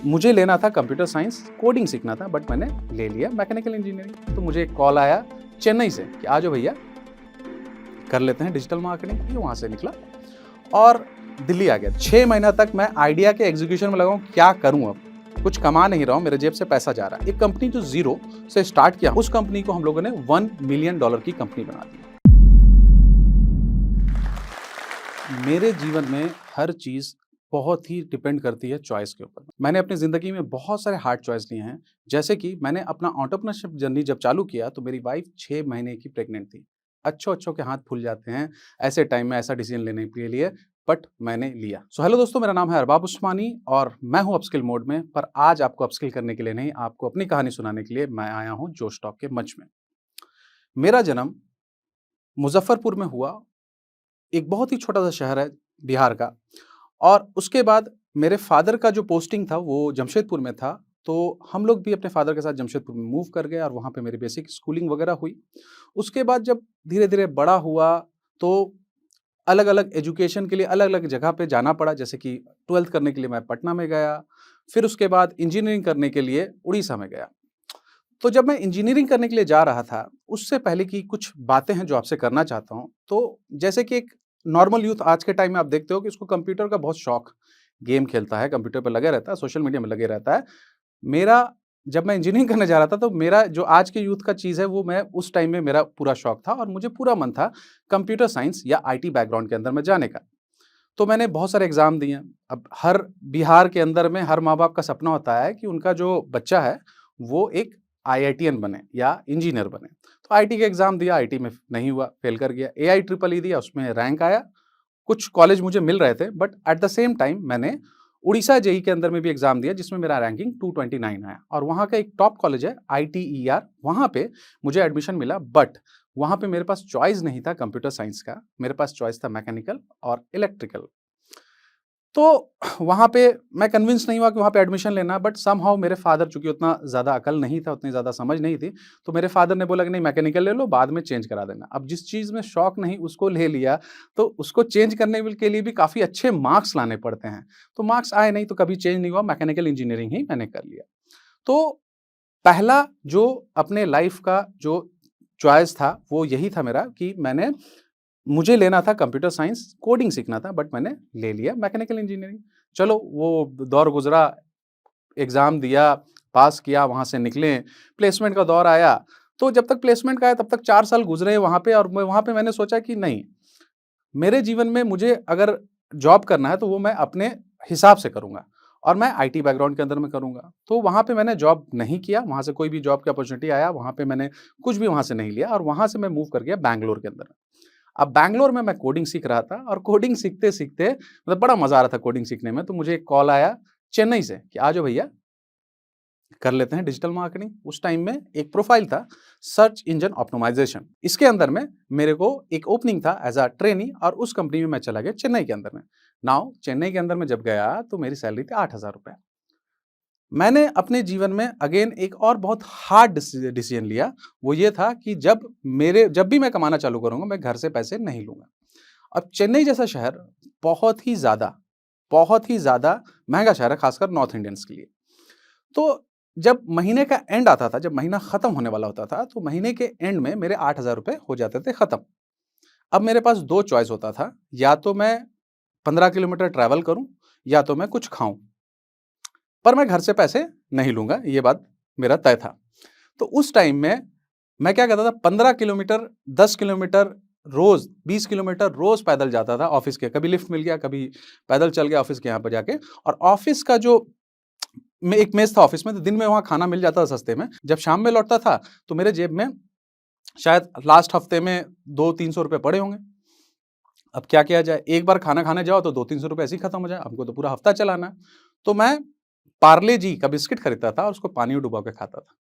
मुझे लेना था कंप्यूटर साइंस, कोडिंग सीखना था, बट मैंने ले लिया मैकेनिकल इंजीनियरिंग। तो मुझे एक कॉल आया चेन्नई से कि आ जाओ भैया, कर लेते हैं डिजिटल मार्केटिंग। ये वहाँ से निकला और दिल्ली आ गया। 6 महीना तक मैं आइडिया के एग्जीक्यूशन में लगा हूँ, क्या करूँ अब, कुछ कमा नहीं रहा हूँ, मेरे जेब से पैसा जा रहा है। एक कंपनी जो जीरो से स्टार्ट किया, उस कंपनी को हम लोगों ने $1 मिलियन की कंपनी बना दी। मेरे जीवन में हर चीज़ बहुत ही डिपेंड करती है चॉइस के ऊपर। मैंने अपनी ज़िंदगी में बहुत सारे हार्ड चॉइस लिए हैं। जैसे कि मैंने अपना एंटरप्रेन्योरशिप जर्नी जब चालू किया, तो मेरी वाइफ़ 6 महीने की प्रेग्नेंट थी। अच्छों-अच्छों के हाथ फूल जाते हैं ऐसे टाइम में ऐसा डिसीज़न लेने के लिए, बट मैंने लिया। सो हेलो दोस्तों, मेरा नाम है अरबाब उस्मानी और मैं हूँ अपस्किल मोड में। पर आज आपको अपस्किल करने के लिए नहीं, आपको अपनी कहानी सुनाने के लिए मैं आया हूँ जोश टॉक के मंच में। मेरा जन्म मुज़फ्फरपुर में हुआ, एक बहुत ही छोटा-सा शहर है बिहार का। और उसके बाद मेरे फ़ादर का जो पोस्टिंग था वो जमशेदपुर में था, तो हम लोग भी अपने फ़ादर के साथ जमशेदपुर में मूव कर गए और वहाँ पे मेरी बेसिक स्कूलिंग वगैरह हुई। उसके बाद जब धीरे-धीरे बड़ा हुआ, तो अलग-अलग एजुकेशन के लिए अलग-अलग जगह पे जाना पड़ा, जैसे कि 12th करने के लिए मैं पटना में गया, फिर उसके बाद इंजीनियरिंग करने के लिए उड़ीसा में गया। तो जब मैं इंजीनियरिंग करने के लिए जा रहा था, उससे पहले की कुछ बातें हैं जो आपसे करना चाहता हूँ। तो जैसे कि एक नॉर्मल यूथ आज के टाइम में आप देखते हो कि उसको कंप्यूटर का बहुत शौक, गेम खेलता है, कंप्यूटर पे लगे रहता है, सोशल मीडिया में लगे रहता है। मेरा जब मैं इंजीनियरिंग करने जा रहा था, तो मेरा जो आज के यूथ का चीज़ है, वो मैं उस टाइम में मेरा पूरा शौक था और मुझे पूरा मन था कंप्यूटर साइंस या आईटी बैकग्राउंड के अंदर में जाने का। तो मैंने बहुत सारे एग्ज़ाम दिए। अब हर बिहार के अंदर में हर माँ-बाप का सपना होता है कि उनका जो बच्चा है, वो एक आईआईटीएन बने या इंजीनियर बने। तो आईटी का एग्ज़ाम दिया, आईटी में नहीं हुआ, फेल कर गया। एआईट्रिपल ई दिया, उसमें रैंक आया। कुछ कॉलेज मुझे मिल रहे थे, but at the same time मैंने उड़ीसा जेईई के अंदर में भी एग्ज़ाम दिया, जिसमें मेरा रैंकिंग 229 आया और वहाँ का एक टॉप कॉलेज है आईटीईआर, वहाँ पे मुझे एडमिशन मिला। बट वहाँ पे मेरे पास चॉइस नहीं था कंप्यूटर साइंस का, मेरे पास चॉइस था मैकेनिकल और इलेक्ट्रिकल। तो वहाँ पे मैं कन्विंस नहीं हुआ कि वहाँ पे एडमिशन लेना, बट समहाउ मेरे फादर, चूँकि उतना ज़्यादा अकल नहीं था, उतनी ज़्यादा समझ नहीं थी, तो मेरे फादर ने बोला कि नहीं, मैकेनिकल ले लो, बाद में चेंज करा देना। अब जिस चीज़ में शौक नहीं उसको ले लिया, तो उसको चेंज करने के लिए भी काफ़ी अच्छे मार्क्स लाने पड़ते हैं। तो मार्क्स आए नहीं, तो कभी चेंज नहीं हुआ, मैकेनिकल इंजीनियरिंग ही मैंने कर लिया। तो पहला जो अपने लाइफ़ का जो चॉइस था, वो यही था मेरा कि मुझे लेना था कंप्यूटर साइंस, कोडिंग सीखना था, बट मैंने ले लिया मैकेनिकल इंजीनियरिंग। चलो वो दौर गुज़रा, एग्ज़ाम दिया, पास किया, वहाँ से निकले, प्लेसमेंट का दौर आया। तो जब तक प्लेसमेंट का आया, तब तक 4 साल गुज़रे वहाँ पे और मैं वहाँ पे मैंने सोचा कि नहीं, मेरे जीवन में मुझे अगर जॉब करना है, तो वो मैं अपने हिसाब से करूँगा और मैं आईटी बैकग्राउंड के अंदर में करूँगा। तो वहाँ पे मैंने जॉब नहीं किया, वहाँ से कोई भी जॉब की अपॉर्च्युनिटी आया, वहाँ पे मैंने कुछ भी वहाँ से नहीं लिया और वहाँ से मैं मूव कर गया बैंगलोर के अंदर। अब बैंगलोर में मैं कोडिंग सीख रहा था और कोडिंग सीखते-सीखते मतलब बड़ा मज़ा आ रहा था कोडिंग सीखने में, तो मुझे एक कॉल आया चेन्नई से कि आ जाओ भैया, कर लेते हैं डिजिटल मार्केटिंग। उस टाइम में एक प्रोफाइल था, सर्च इंजन ऑप्टिमाइज़ेशन। इसके अंदर में मेरे को एक ओपनिंग था एज़ अ ट्रेनी और उस कंपनी में मैं चला गया चेन्नई के अंदर में। नाउ चेन्नई के अंदर में जब गया, तो मेरी सैलरी थी ₹8,000। मैंने अपने जीवन में अगेन एक और बहुत हार्ड डिसीजन लिया, वो ये था कि जब भी मैं कमाना चालू करूँगा, मैं घर से पैसे नहीं लूँगा। अब चेन्नई जैसा शहर बहुत ही ज़्यादा महँगा शहर है, खासकर नॉर्थ इंडियंस के लिए। तो जब महीने का एंड आता था, जब महीना खत्म होने वाला होता था, तो महीने के एंड में मेरे ₹8,000 हो जाते थे खत्म। अब मेरे पास 2 चॉइस होता था, या तो मैं 15 किलोमीटर ट्रैवल करूँ या तो मैं कुछ खाऊँ। पर मैं घर से पैसे नहीं लूँगा, ये बात मेरा तय था। तो उस टाइम में मैं क्या करता था, 15 किलोमीटर, 10 किलोमीटर रोज़, 20 किलोमीटर रोज़ पैदल जाता था ऑफ़िस के। कभी लिफ्ट मिल गया, कभी पैदल चल गया ऑफ़िस के यहाँ पे जाके। और ऑफ़िस का जो में एक मेस था ऑफ़िस में, तो दिन में वहाँ खाना मिल जाता था सस्ते में। जब शाम में लौटता था, तो मेरे जेब में शायद लास्ट हफ़्ते में 200-300 रुपए पड़े होंगे। अब क्या किया जाए, एक बार खाना खाने जाओ तो 200-300 रुपए ऐसे ही खत्म हो जाए, हमको तो पूरा हफ़्ता चलाना है। तो मैं पार्ले जी का बिस्किट खरीदता था और उसको पानी में डुबो के खाता था।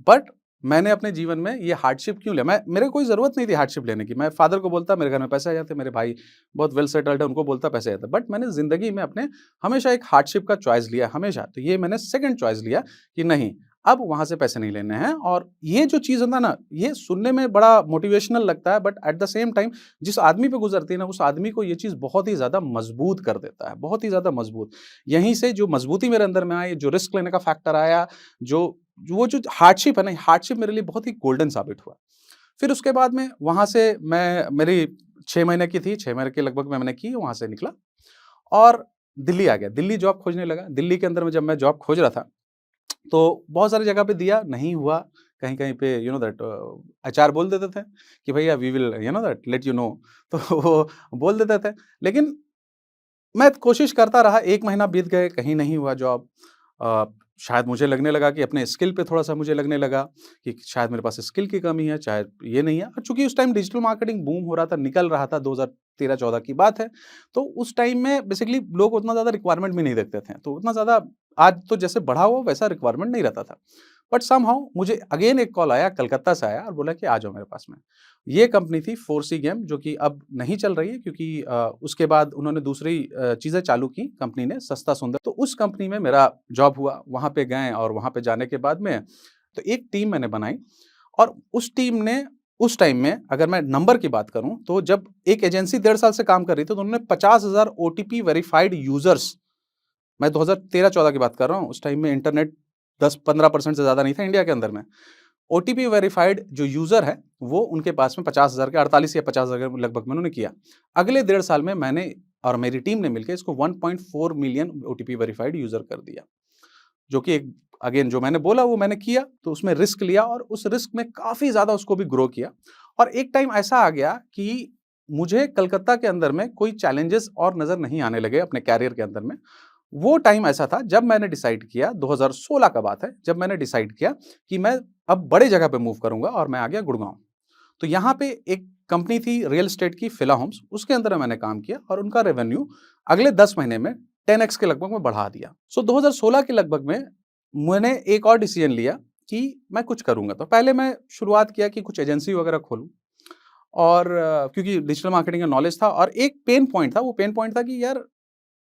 बट मैंने अपने जीवन में ये हार्डशिप क्यों लिया? मेरे कोई ज़रूरत नहीं थी हार्डशिप लेने की। मैं फ़ादर को बोलता, मेरे घर में पैसे आ जाते, मेरे भाई बहुत वेल सेटल्ड है, उनको बोलता पैसे आ जाते। बट मैंने ज़िंदगी में अपने हमेशा एक हार्डशिप का चॉइस लिया, हमेशा। तो ये मैंने सेकंड चॉइस लिया कि नहीं, अब वहाँ से पैसे नहीं लेने हैं। और ये जो चीज़ होता है ना, ये सुनने में बड़ा मोटिवेशनल लगता है, but at the same time जिस आदमी पे गुज़रती है ना, उस आदमी को ये चीज़ बहुत ही ज़्यादा मजबूत कर देता है, बहुत ही ज़्यादा मजबूत। यहीं से जो मजबूती मेरे अंदर में आई, जो रिस्क लेने का फैक्टर आया, वो जो हार्डशिप है ना, हार्डशिप मेरे लिए बहुत ही गोल्डन साबित हुआ। फिर उसके बाद में वहाँ से मैं मेरी 6 महीने की थी, 6 महीने के लगभग में मैंने की, वहाँ से निकला और दिल्ली आ गया। दिल्ली जॉब खोजने लगा। दिल्ली के अंदर में जब मैं जॉब खोज रहा था, तो बहुत सारी जगह पे दिया, नहीं हुआ। कहीं-कहीं पे एचआर बोल देते थे कि भैया we will let you know तो वो बोल देते थे। लेकिन मैं कोशिश करता रहा, 1 महीना बीत गए, कहीं नहीं हुआ जॉब। अ, शायद मुझे लगने लगा कि अपने स्किल पे थोड़ा-सा मुझे लगने लगा कि शायद मेरे पास स्किल की कमी है, शायद ये नहीं है। और चूँकि उस टाइम डिजिटल मार्केटिंग बूम हो रहा था, निकल रहा था, 2013-14 की बात है। तो उस टाइम में बेसिकली लोग उतना ज़्यादा रिक्वायरमेंट भी नहीं देखते थे। तो उतना ज़्यादा आज तो जैसे बढ़ा हुआ वैसा रिक्वायरमेंट नहीं रहता था। बट समहाउ मुझे अगेन एक कॉल आया, कलकत्ता से आया और बोला कि आ जाओ मेरे पास में। ये कंपनी थी 4C गेम, जो कि अब नहीं चल रही है, क्योंकि उसके बाद उन्होंने दूसरी चीज़ें चालू की कंपनी ने, सस्ता सुंदर। तो उस कंपनी में मेरा जॉब हुआ, वहाँ पे गए और वहाँ पे जाने के बाद में तो एक टीम मैंने बनाई। और उस टीम ने उस टाइम में, अगर मैं नंबर की बात करूँ, तो जब एक एजेंसी 1.5 साल से काम कर रही थी, तो उन्होंने 50,000 ओटीपी वेरिफाइड यूज़र्स, मैं 2013-14 की बात कर रहा हूँ, उस टाइम में इंटरनेट 10-15% से ज़्यादा नहीं था इंडिया के अंदर में। ओटीपी वेरिफाइड जो यूज़र है, वो उनके पास में 50,000 के 48 या 50,000 के लगभग में उन्होंने किया। अगले 1.5 साल में मैंने और मेरी टीम ने मिलके इसको 1.4 मिलियन ओटीपी वेरिफाइड यूज़र कर दिया। जो कि एक अगेन जो मैंने बोला वो मैंने किया, तो उसमें रिस्क लिया और उस रिस्क में काफ़ी ज़्यादा उसको भी ग्रो किया। और एक टाइम ऐसा आ गया कि मुझे कलकत्ता के अंदर में कोई चैलेंजेस और नज़र नहीं आने लगे अपने कैरियर के अंदर में। वो टाइम ऐसा था जब मैंने डिसाइड किया, 2016 का बात है, जब मैंने डिसाइड किया कि मैं अब बड़े जगह पे मूव करूँगा और मैं आ गया गुड़गाँव। तो यहाँ पे एक कंपनी थी रियल एस्टेट की, फिला होम्स, उसके अंदर मैंने काम किया और उनका रेवेन्यू अगले 10 महीने में 10x के लगभग में बढ़ा दिया। 2016 के लगभग में मैंने एक और डिसीजन लिया कि मैं कुछ करूँगा। तो पहले मैं शुरुआत किया कि कुछ एजेंसी वगैरह खोलूँ। और क्योंकि डिजिटल मार्केटिंग का नॉलेज था और एक पेन पॉइंट था, वो पेन पॉइंट था कि यार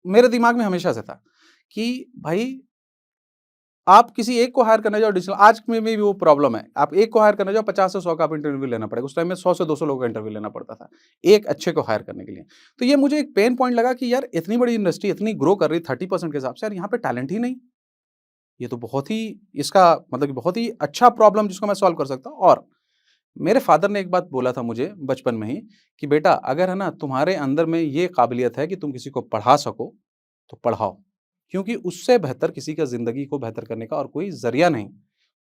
मेरे दिमाग में हमेशा से था कि भाई आप किसी एक को हायर करने जाओ, डिजिटल आज में भी वो प्रॉब्लम है। आप एक को हायर करने जाओ, 50 से 100 का आप इंटरव्यू लेना पड़ेगा। उस टाइम में 100 से 200 लोगों का इंटरव्यू लेना पड़ता था, एक अच्छे को हायर करने के लिए। तो ये मुझे एक पेन पॉइंट लगा कि यार इतनी बड़ी इंडस्ट्री इतनी ग्रो कर रही है 30% के हिसाब से, यार यहाँ पे टैलेंट ही नहीं। ये तो बहुत ही इसका मतलब कि बहुत ही अच्छा प्रॉब्लम जिसको मैं सॉल्व कर सकता हूँ। और मेरे फादर ने एक बात बोला था मुझे बचपन में ही कि बेटा अगर है ना तुम्हारे अंदर में ये काबिलियत है कि तुम किसी को पढ़ा सको, तो पढ़ाओ। क्योंकि उससे बेहतर किसी का ज़िंदगी को बेहतर करने का और कोई ज़रिया नहीं।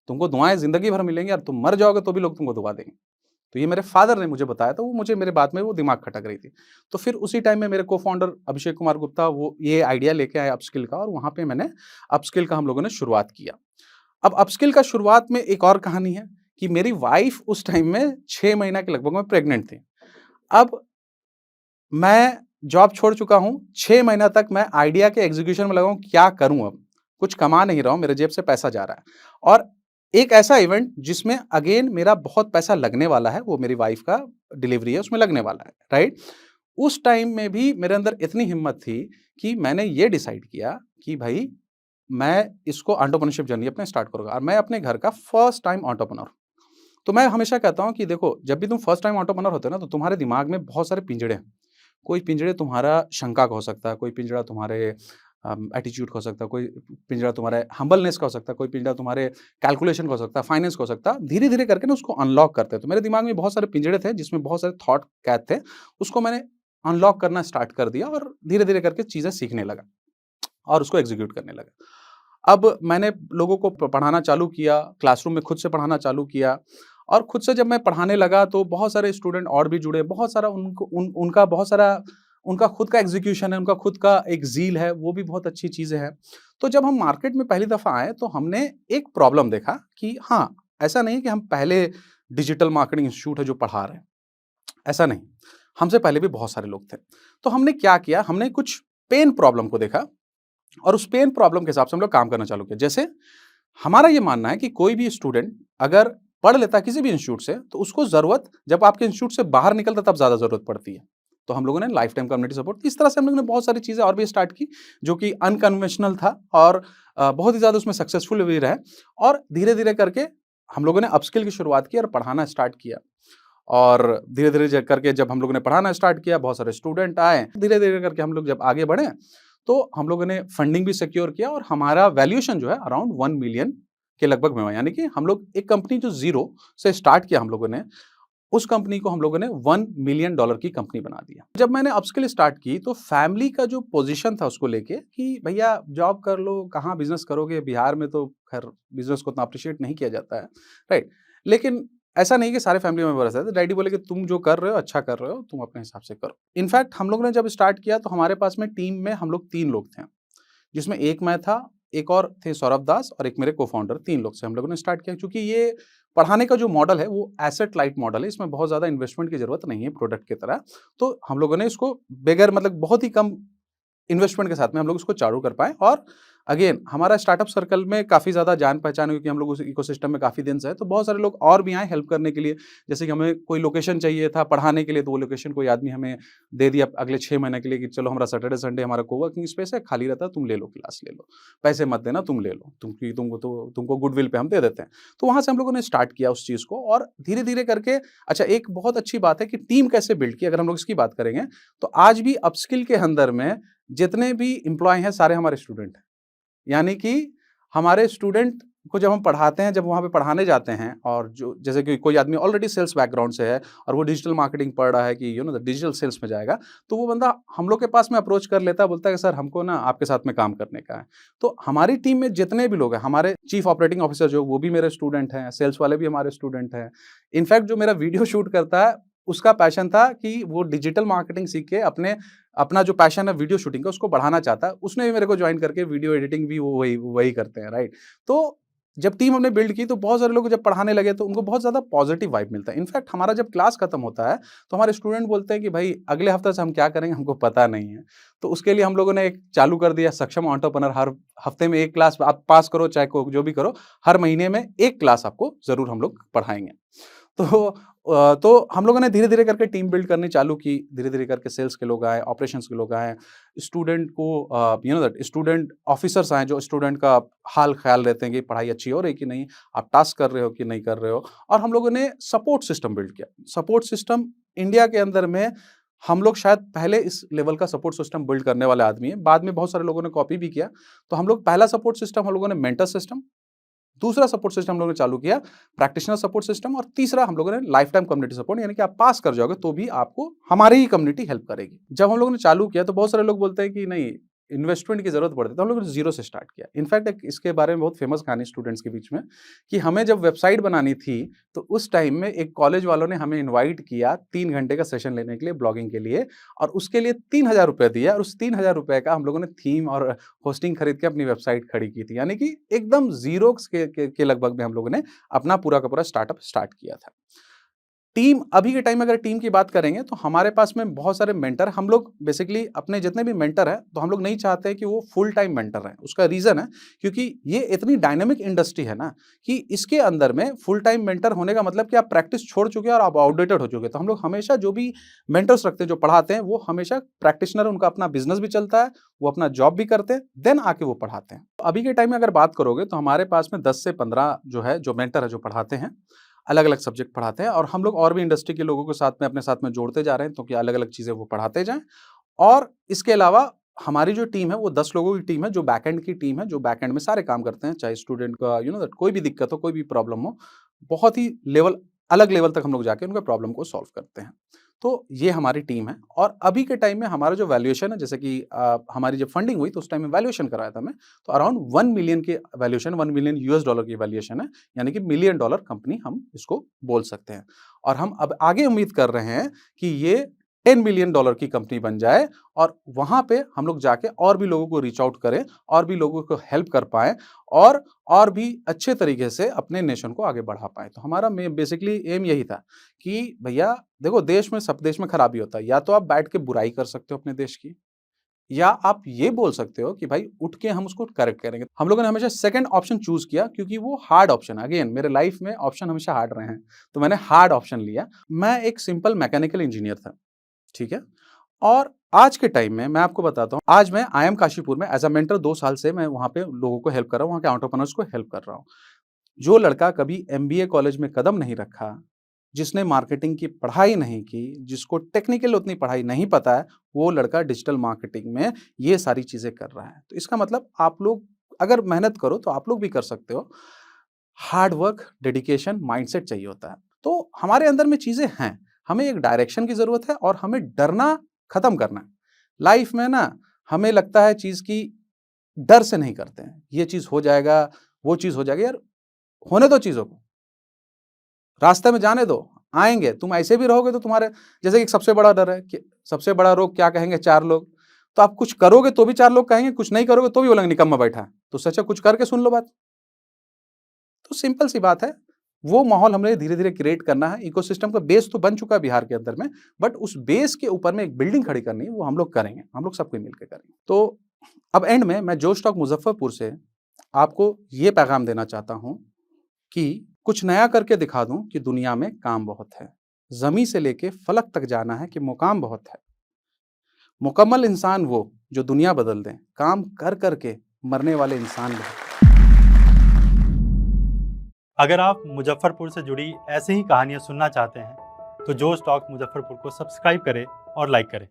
तुमको दुआएँ ज़िंदगी भर मिलेंगी और तुम मर जाओगे तो भी लोग तुमको दुआ देंगे। तो ये मेरे फादर ने मुझे बताया था, वो मुझे मेरे बात में वो दिमाग खटक रही थी। तो फिर उसी टाइम में मेरे को-फाउंडर अभिषेक कुमार गुप्ता वो ये आइडिया लेके आए अपस्किल का, और वहाँ पे मैंने अपस्किल का हम लोगों ने शुरुआत किया। अब अपस्किल का शुरुआत में एक और कहानी है कि मेरी वाइफ़ उस टाइम में 6 महीना के लगभग में प्रेग्नेंट थी। अब मैं जॉब छोड़ चुका हूँ, 6 महीना तक मैं आइडिया के एग्ज़ीक्यूशन में लगा हूँ, क्या करूँ अब? कुछ कमा नहीं रहा हूँ, मेरे जेब से पैसा जा रहा है। और एक ऐसा इवेंट जिसमें अगेन मेरा बहुत पैसा लगने वाला है, वो मेरी वाइफ़ का डिलीवरी है, उसमें लगने वाला है, राइट? उस टाइम में भी मेरे अंदर इतनी हिम्मत थी कि मैंने ये डिसाइड किया कि भई, मैं इसको एंटरप्रेन्योरशिप जर्नी अपने स्टार्ट करूँगा और मैं अपने घर का फर्स्ट टाइम एंटरप्रेन्योर। तो मैं हमेशा कहता हूँ कि देखो, जब भी तुम फर्स्ट टाइम एंटरप्रेन्योर होते हो ना, तो तुम्हारे दिमाग में बहुत सारे पिंजड़े हैं। कोई पिंजड़े तुम्हारा शंका का हो सकता है, कोई पिंजड़ा तुम्हारे एटीट्यूड का हो सकता है, कोई पिंजड़ा तुम्हारे हम्बलनेस का हो सकता है, कोई पिंजड़ा तुम्हारे कैलकुलेशन का हो सकता है, फाइनेंस का हो सकता है। धीरे-धीरे करके ना उसको अनलॉक करते हैं। तो मेरे दिमाग में बहुत सारे पिंजड़े थे जिसमें बहुत सारे थॉट कैद थे। उसको मैंने अनलॉक करना स्टार्ट कर दिया और धीरे-धीरे करके चीज़ें सीखने लगा और उसको एग्ज़ीक्यूट करने लगा। अब मैंने लोगों को पढ़ाना चालू किया, क्लासरूम में खुद से पढ़ाना चालू किया और खुद से जब मैं पढ़ाने लगा तो बहुत सारे स्टूडेंट और भी जुड़े, बहुत सारा उनका बहुत सारा उनका खुद का एग्ज़ीक्यूशन है, उनका खुद का एक ज़ील है, वो भी बहुत अच्छी चीज़ें हैं। तो जब हम मार्केट में पहली दफ़ा आए तो हमने एक प्रॉब्लम देखा कि हाँ, ऐसा नहीं है कि हम पहले डिजिटल मार्केटिंग इंस्टीट्यूट है जो पढ़ा रहे हैं, ऐसा नहीं। हमसे पहले भी बहुत सारे लोग थे। तो हमने क्या किया, हमने कुछ पेन प्रॉब्लम को देखा और उस पेन प्रॉब्लम के हिसाब से हम लोग काम करना चालू किया। जैसे हमारा ये मानना है कि कोई भी स्टूडेंट अगर पढ़ लेता है किसी भी इंस्टीट्यूट से, तो उसको ज़रूरत जब आपके इंस्टीट्यूट से बाहर निकलता है तब ज़्यादा ज़रूरत पड़ती है। तो हम लोगों ने लाइफ टाइम कम्युनिटी सपोर्ट, इस तरह से हम लोगों ने बहुत सारी चीज़ें और भी स्टार्ट की जो कि अनकन्वेंशनल था और बहुत ही ज़्यादा उसमें सक्सेसफुल भी रहे। और धीरे-धीरे करके हम लोगों ने अपस्किल की शुरुआत की और पढ़ाना स्टार्ट किया। और धीरे-धीरे करके जब हम लोगों ने पढ़ाना स्टार्ट किया, बहुत सारे स्टूडेंट आए। धीरे-धीरे करके हम लोग जब आगे बढ़े, तो हम लोगों ने फंडिंग भी सिक्योर किया और हमारा वैल्यूएशन जो है अराउंड 1 मिलियन के लगभग में हुआ। यानी कि हम लोग एक कंपनी जो ज़ीरो से स्टार्ट किया हम लोगों ने, उस कंपनी को हम लोगों ने $1 मिलियन की कंपनी बना दिया। जब मैंने अपस्किल स्टार्ट की, तो फैमिली का जो पोज़ीशन था उसको लेके कि भैया जॉब कर लो, कहाँ बिज़नेस करोगे? बिहार में तो खैर बिज़नेस को उतना एप्रिशिएट नहीं किया जाता है, राइट? लेकिन ऐसा नहीं कि सारे फैमिली मेंबर ऐसे थे। डैडी बोले कि तुम जो कर रहे हो अच्छा कर रहे हो, तुम अपने हिसाब से करो। इनफैक्ट हम लोगों ने जब स्टार्ट किया तो हमारे पास में टीम में हम लोग 3 लोग थे, जिसमें एक मैं था, एक और थे सौरभ दास और एक मेरे को-फाउंडर, 3 लोग से हम लोगों ने स्टार्ट किया। क्योंकि ये पढ़ाने का जो मॉडल है वो एसेट लाइट मॉडल है, इसमें बहुत ज़्यादा इन्वेस्टमेंट की ज़रूरत नहीं है प्रोडक्ट की तरह। तो हम लोगों ने इसको बगैर मतलब बहुत ही कम इन्वेस्टमेंट के साथ में हम लोग उसको चालू कर पाएँ। और अगेन हमारा स्टार्टअप सर्कल में काफ़ी ज़्यादा जान-पहचान है, क्योंकि हम लोग उस इकोसिस्टम में काफ़ी दिन से हैं, तो बहुत सारे लोग और भी आए हेल्प करने के लिए। जैसे कि हमें कोई लोकेशन चाहिए था पढ़ाने के लिए, तो वो लोकेशन कोई आदमी हमें दे दिया अगले 6 महीने के लिए कि चलो हमारा सैटरडे संडे हमारा कोवर्किंग स्पेस है, खाली रहता है, तुम ले लो क्लास ले लो। पैसे मत देना, तुम ले लो, तुमको गुडविल पे हम दे देते हैं। तो वहाँ से हम लोगों ने स्टार्ट किया उस चीज़ को और धीरे-धीरे करके अच्छा एक बहुत अच्छी बात है कि टीम कैसे बिल्ड की, अगर हम लोग इसकी बात करेंगे, तो आज भी अपस्किल के अंदर में जितने भी एम्प्लॉयी हैं सारे हमारे स्टूडेंट हैं। यानी कि हमारे स्टूडेंट को जब हम पढ़ाते हैं, जब वहाँ पे पढ़ाने जाते हैं और जो जैसे कि कोई आदमी ऑलरेडी सेल्स बैकग्राउंड से है और वो डिजिटल मार्केटिंग पढ़ रहा है कि डिजिटल सेल्स में जाएगा, तो वो बंदा हम लोग के पास में अप्रोच कर लेता है, बोलता है कि सर हमको ना आपके साथ में काम करने का है। तो हमारी टीम में जितने भी लोग हैं, हमारे चीफ ऑपरेटिंग ऑफिसर जो वो भी मेरे स्टूडेंट हैं, सेल्स वाले भी हमारे स्टूडेंट हैं। इनफैक्ट जो मेरा वीडियो शूट करता है, उसका पैशन था कि वो डिजिटल मार्केटिंग सीख के अपना जो पैशन है वीडियो शूटिंग का उसको बढ़ाना चाहता है। उसने भी मेरे को जॉइन करके वीडियो एडिटिंग भी वो वही वही करते हैं, राइट? तो जब टीम हमने बिल्ड की तो बहुत सारे लोग जब पढ़ाने लगे तो उनको बहुत ज़्यादा पॉजिटिव वाइब मिलता है। इनफैक्ट हमारा जब क्लास खत्म होता है तो हमारे स्टूडेंट बोलते हैं कि भाई अगले हफ्ते से हम क्या करेंगे हमको पता नहीं है। तो उसके लिए हम लोगों ने एक चालू कर दिया सक्षम एंटरप्रेन्योर, हर हफ्ते में 1 क्लास आप पास करो चाहे को जो भी करो, हर महीने में 1 क्लास आपको ज़रूर हम लोग पढ़ाएँगे। तो तो हम लोगों ने धीरे-धीरे करके टीम बिल्ड करनी चालू की, धीरे-धीरे करके सेल्स के लोग आए, ऑपरेशंस के लोग आए, स्टूडेंट को दैट स्टूडेंट ऑफिसर्स आए जो स्टूडेंट का हाल-ख़्याल लेते हैं कि पढ़ाई अच्छी हो रही है कि नहीं, आप टास्क कर रहे हो कि नहीं कर रहे हो। और हम लोगों ने सपोर्ट सिस्टम बिल्ड किया। सपोर्ट सिस्टम इंडिया के अंदर में हम लोग शायद पहले इस लेवल का सपोर्ट सिस्टम बिल्ड करने वाले आदमी हैं। बाद में बहुत सारे लोगों ने कॉपी भी किया। तो हम लोग पहला सपोर्ट सिस्टम हम लोगों ने मेंटर सिस्टम, दूसरा सपोर्ट सिस्टम हम लोगों ने चालू किया प्रैक्टिशनर सपोर्ट सिस्टम, और तीसरा हम लोगों ने लाइफ टाइम कम्युनिटी सपोर्ट, यानी कि आप पास कर जाओगे तो भी आपको हमारी ही कम्युनिटी हेल्प करेगी। जब हम लोगों ने चालू किया तो बहुत सारे लोग बोलते हैं कि नहीं इन्वेस्टमेंट की जरूरत पड़ती है, तो हम लोगों ने जीरो से स्टार्ट किया। इनफैक्ट एक इसके बारे में बहुत फेमस कहानी स्टूडेंट्स के बीच में कि हमें जब वेबसाइट बनानी थी तो उस टाइम में एक कॉलेज वालों ने हमें इन्वाइट किया 3 घंटे का सेशन लेने के लिए ब्लॉगिंग के लिए, और उसके लिए 3,000 रुपये दिया, और उस 3,000 रुपये का हम लोगों ने थीम और होस्टिंग खरीद के अपनी वेबसाइट खड़ी की थी। यानी कि एकदम ज़ीरो के लगभग में हम लोगों ने अपना पूरा का पूरा स्टार्टअप स्टार्ट किया था। टीम अभी के टाइम में अगर टीम की बात करेंगे तो हमारे पास में बहुत सारे मेंटर, हम लोग बेसिकली अपने जितने भी मेंटर हैं तो हम लोग नहीं चाहते कि वो फुल टाइम मेंटर रहें। उसका रीज़न है क्योंकि ये इतनी डायनामिक इंडस्ट्री है ना कि इसके अंदर में फुल टाइम मेंटर होने का मतलब कि आप प्रैक्टिस छोड़ चुके हैं और आप आउटडेटेड हो चुके हैं। तो हम लोग हमेशा जो भी मेंटर्स रखते हैं, जो पढ़ाते हैं, वो हमेशा प्रैक्टिशनर, उनका अपना बिजनेस भी चलता है, वो अपना जॉब भी करते हैं, देन आके वो पढ़ाते हैं। अभी के टाइम में अगर बात करोगे तो हमारे पास में 10 से 15 जो है जो मेंटर है जो पढ़ाते हैं, अलग-अलग सब्जेक्ट पढ़ाते हैं, और हम लोग और भी इंडस्ट्री के लोगों को साथ में अपने साथ में जोड़ते जा रहे हैं, तो कि अलग-अलग चीज़ें वो पढ़ाते जाएँ। और इसके अलावा हमारी जो टीम है वो 10 लोगों की टीम है, जो बैकएंड की टीम है, जो बैकएंड में सारे काम करते हैं, चाहे स्टूडेंट का दैट कोई भी दिक्कत हो, कोई भी प्रॉब्लम हो, बहुत ही अलग लेवल तक हम लोग जाके उनके प्रॉब्लम को सॉल्व करते हैं। तो ये हमारी टीम है। और अभी के टाइम में हमारा जो वैल्यूएशन है, जैसे कि हमारी जब फंडिंग हुई तो उस टाइम में वैल्यूएशन कराया था मैं, तो अराउंड 1 मिलियन की वैल्यूएशन, $1 मिलियन की वैल्यूएशन है, यानी कि मिलियन डॉलर कंपनी हम इसको बोल सकते हैं। और हम अब आगे उम्मीद कर रहे हैं कि ये $10 मिलियन की कंपनी बन जाए, और वहाँ पे हम लोग जाके और भी लोगों को रीच आउट करें, और भी लोगों को हेल्प कर पाएँ, और भी अच्छे तरीके से अपने नेशन को आगे बढ़ा पाएँ। तो हमारा बेसिकली एम यही था कि भैया देखो, देश में सब देश में खराबी होता है, या तो आप बैठ के बुराई कर सकते हो अपने देश की, या आप ये बोल सकते हो कि भाई उठ के हम उसको करेक्ट करेंगे। हम लोगों ने हमेशा सेकंड ऑप्शन चूज़ किया क्योंकि वो हार्ड ऑप्शन है। अगेन मेरे लाइफ में ऑप्शन हमेशा हार्ड रहे हैं, तो मैंने हार्ड ऑप्शन लिया। मैं एक सिंपल मैकेनिकल इंजीनियर था, ठीक है? और आज के टाइम में मैं आपको बताता हूँ, आज मैं IIM काशीपुर में एज़ अ मेंटर 2 साल से मैं वहाँ पे लोगों को हेल्प कर रहा हूँ, वहाँ के एंटरप्रेन्योर्स को हेल्प कर रहा हूँ। जो लड़का कभी MBA कॉलेज में कदम नहीं रखा, जिसने मार्केटिंग की पढ़ाई नहीं की, जिसको टेक्निकल उतनी पढ़ाई नहीं पता है, वो लड़का डिजिटल मार्केटिंग में ये सारी चीज़ें कर रहा है। तो इसका मतलब आप लोग अगर मेहनत करो तो आप लोग भी कर सकते हो। हार्ड वर्क, डेडिकेशन, माइंडसेट चाहिए होता है। तो हमारे अंदर में चीज़ें हैं, हमें एक डायरेक्शन की ज़रूरत है और हमें डरना खत्म करना है। लाइफ में ना हमें लगता है चीज़ की डर से नहीं करते हैं, ये चीज़ हो जाएगा, वो चीज़ हो जाएगी, यार होने दो चीज़ों को, रास्ते में जाने दो, आएँगे। तुम ऐसे भी रहोगे तो तुम्हारे जैसे कि एक सबसे बड़ा डर है कि सबसे बड़ा रोग क्या कहेंगे 4 लोग, तो आप कुछ करोगे तो भी 4 लोग कहेंगे, कुछ नहीं करोगे तो भी बोलेंगे निकम्मा बैठा है। तो उससे अच्छा कुछ करके सुन लो बात। तो सिंपल सी बात है, वो माहौल हमें धीरे-धीरे क्रिएट करना है, इकोसिस्टम का बेस तो बन चुका है बिहार के अंदर में, बट उस बेस के ऊपर में एक बिल्डिंग खड़ी करनी है, वो हम लोग करेंगे, हम लोग सब कोई मिलके करेंगे। तो अब एंड में मैं जोश टॉक मुज़फ्फरपुर से आपको ये पैगाम देना चाहता हूँ कि कुछ नया करके दिखा दूँ कि दुनिया में काम बहुत है। ज़मीं से लेके फ़लक तक जाना है कि मुकाम बहुत है। मुकम्मल इंसान वो जो दुनिया बदल दें, काम कर के मरने वाले इंसान बहुत। अगर आप मुजफ्फरपुर से जुड़ी ऐसी ही कहानियाँ सुनना चाहते हैं तो जोश टॉक मुजफ्फरपुर को सब्सक्राइब करें और लाइक करें।